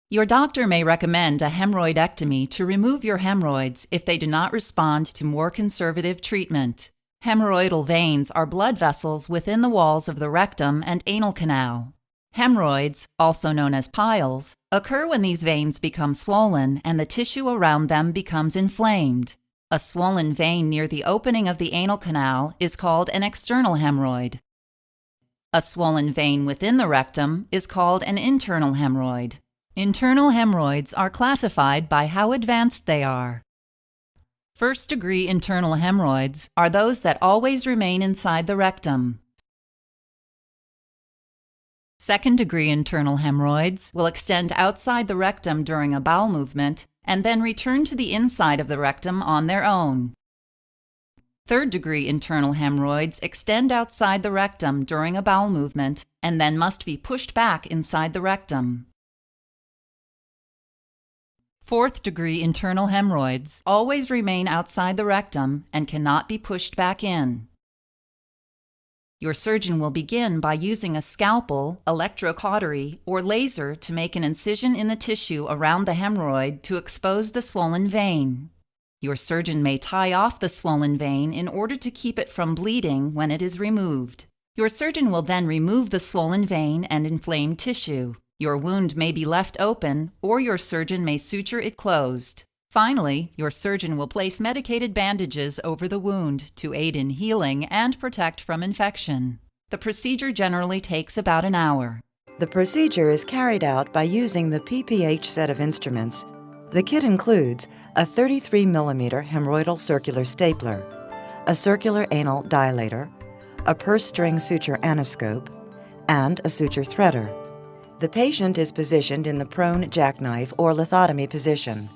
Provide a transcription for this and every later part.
Your doctor may recommend a hemorrhoidectomy to remove your hemorrhoids if they do not respond to more conservative treatment. Hemorrhoidal veins are blood vessels within the walls of the rectum and anal canal. Hemorrhoids, also known as piles, occur when these veins become swollen and the tissue around them becomes inflamed. A swollen vein near the opening of the anal canal is called an external hemorrhoid. A swollen vein within the rectum is called an internal hemorrhoid. Internal hemorrhoids are classified by how advanced they are. First-degree internal hemorrhoids are those that always remain inside the rectum. Second-degree internal hemorrhoids will extend outside the rectum during a bowel movement and then return to the inside of the rectum on their own. Third-degree internal hemorrhoids extend outside the rectum during a bowel movement and then must be pushed back inside the rectum. Fourth-degree internal hemorrhoids always remain outside the rectum and cannot be pushed back in. Your surgeon will begin by using a scalpel, electrocautery, or laser to make an incision in the tissue around the hemorrhoid to expose the swollen vein. Your surgeon may tie off the swollen vein in order to keep it from bleeding when it is removed. Your surgeon will then remove the swollen vein and inflamed tissue. Your wound may be left open, or your surgeon may suture it closed. Finally, your surgeon will place medicated bandages over the wound to aid in healing and protect from infection. The procedure generally takes about an hour. The procedure is carried out by using the PPH set of instruments. The kit includes a 33mm hemorrhoidal circular stapler, a circular anal dilator, a purse string suture anoscope, and a suture threader. The patient is positioned in the prone jackknife or lithotomy position.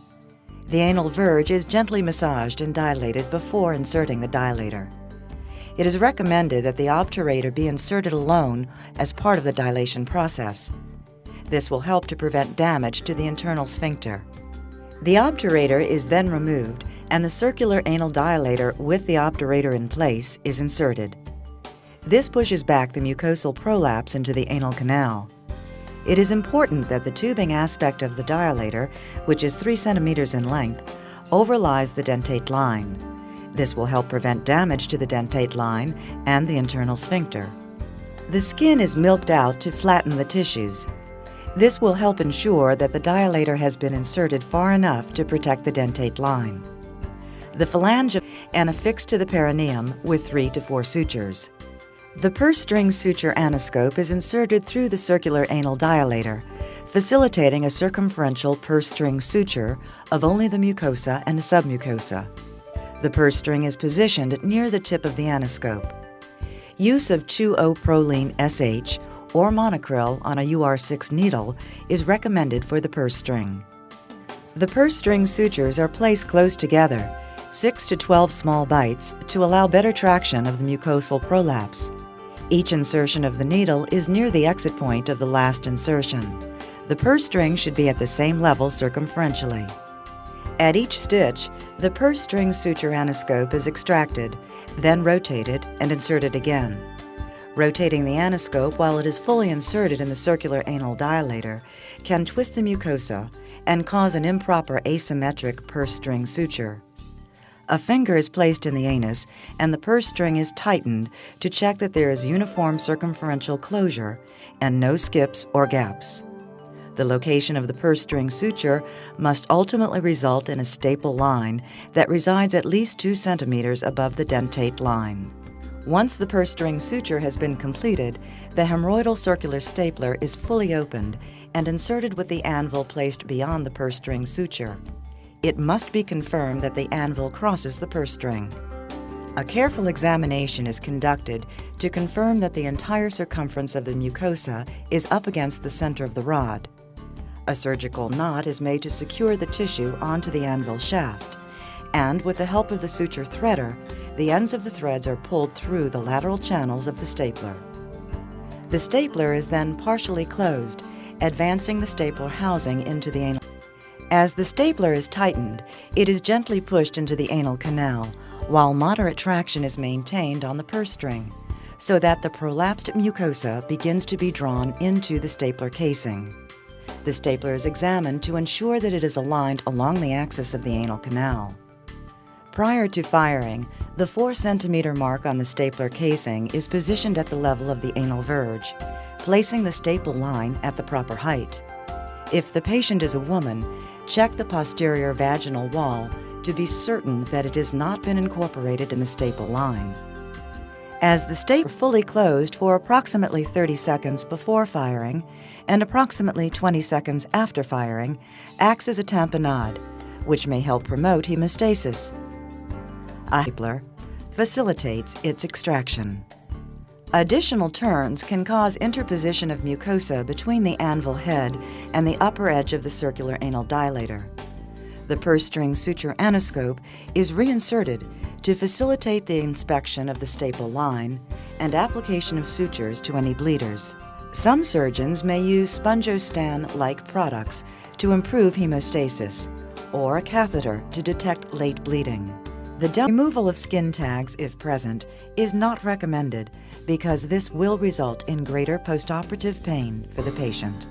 The anal verge is gently massaged and dilated before inserting the dilator. It is recommended that the obturator be inserted alone as part of the dilation process. This will help to prevent damage to the internal sphincter. The obturator is then removed and the circular anal dilator with the obturator in place is inserted. This pushes back the mucosal prolapse into the anal canal. It is important that the tubing aspect of the dilator, which is 3 centimeters in length, overlies the dentate line. This will help prevent damage to the dentate line and the internal sphincter. The skin is milked out to flatten the tissues. This will help ensure that the dilator has been inserted far enough to protect the dentate line. The phalange and affixed to the perineum with 3 to 4 sutures. The purse string suture anoscope is inserted through the circular anal dilator, facilitating a circumferential purse string suture of only the mucosa and the submucosa. The purse string is positioned near the tip of the anoscope. Use of 2-O-proline SH or monocryl on a UR6 needle is recommended for the purse string. The purse string sutures are placed close together, 6 to 12 small bites, to allow better traction of the mucosal prolapse. Each insertion of the needle is near the exit point of the last insertion. The purse string should be at the same level circumferentially. At each stitch, the purse string suture anoscope is extracted, then rotated and inserted again. Rotating the anoscope while it is fully inserted in the circular anal dilator can twist the mucosa and cause an improper asymmetric purse string suture. A finger is placed in the anus and the purse string is tightened to check that there is uniform circumferential closure and no skips or gaps. The location of the purse string suture must ultimately result in a staple line that resides at least 2 centimeters above the dentate line. Once the purse string suture has been completed, the hemorrhoidal circular stapler is fully opened and inserted with the anvil placed beyond the purse string suture. It must be confirmed that the anvil crosses the purse string. A careful examination is conducted to confirm that the entire circumference of the mucosa is up against the center of the rod. A surgical knot is made to secure the tissue onto the anvil shaft, and with the help of the suture threader, the ends of the threads are pulled through the lateral channels of the stapler. The stapler is then partially closed, advancing the stapler housing into the anal. As the stapler is tightened, it is gently pushed into the anal canal, while moderate traction is maintained on the purse string, so that the prolapsed mucosa begins to be drawn into the stapler casing. The stapler is examined to ensure that it is aligned along the axis of the anal canal. Prior to firing, the 4 centimeter mark on the stapler casing is positioned at the level of the anal verge, placing the staple line at the proper height. If the patient is a woman, check the posterior vaginal wall to be certain that it has not been incorporated in the staple line. As the stapler is fully closed for approximately 30 seconds before firing and approximately 20 seconds after firing, acts as a tamponade, which may help promote hemostasis. A stapler facilitates its extraction. Additional turns can cause interposition of mucosa between the anvil head and the upper edge of the circular anal dilator. The purse string suture anoscope is reinserted to facilitate the inspection of the staple line and application of sutures to any bleeders. Some surgeons may use Spongostan-like products to improve hemostasis, or a catheter to detect late bleeding. The removal of skin tags, if present, is not recommended because this will result in greater postoperative pain for the patient.